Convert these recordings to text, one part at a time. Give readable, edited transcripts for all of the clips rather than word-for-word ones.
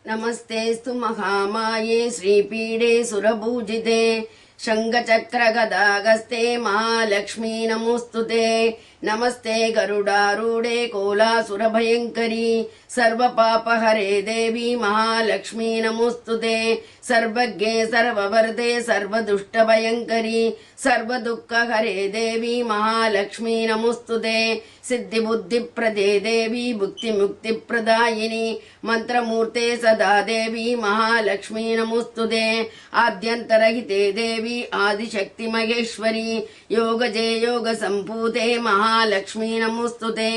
नमस्तेस्तु महामाये श्रीपीडे सुरपूजिते शङ्खचक्रगदागस्ते महालक्ष्मी नमोस्तुते। नमस्ते गरुडारूढे कोलासुरभयङ्करी सर्वपापहरे देवी महालक्ष्मी नमोस्तुते। सर्वज्ञे सर्ववर्धे सर्वदुष्टभयङ्करी सर्वदुःखहरे देवी महालक्ष्मी नमोस्तुते। सिद्धिबुद्धिप्रदे देवी भुक्तिमुक्तिप्रदायिनी मन्त्रमूर्ते सदा देवी महालक्ष्मी नमोस्तुते। आद्यन्तरहिते देवी आदिशक्ति महेश्वरी योगजे योगसम्भूते महालक्ष्मी नमोस्तुते।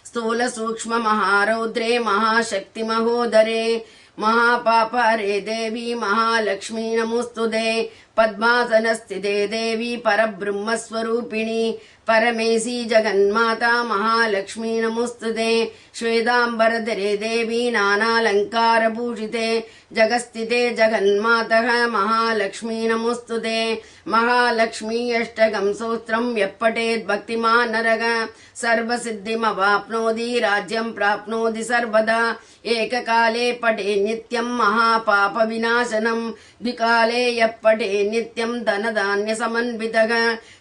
स्थूल सूक्ष्म महारौद्रे महाशक्ति महोदरे महापापहरे देवी महालक्ष्मी नमोस्तुते। पद्मासनस्थिते देवी परब्रह्मस्वरूपिणी परमेशी जगन्माता महालक्ष्मी नमोस्तुते। श्वेतांबरधरे देवी नानालंकारभूषिते जगस्थिते जगन्मातः महालक्ष्मी नमोस्तुते। महालक्ष्मी अष्टकं स्तोत्रं यः पठेत् भक्तिमान् नरः सर्वसिद्धिमवाप्नोति राज्यं प्राप्नोति सर्वदा। एककाले पठे नित्यं महापापविनाशनं द्विकाले यः पठे नित्यं धनधान्यसमन्वितः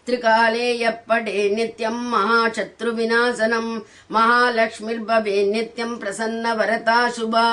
त्रिकाले यः पठे नित्यं महाशत्रुविनाशनं महालक्ष्मीर्भवे नित्यं प्रसन्नवरता शुभा।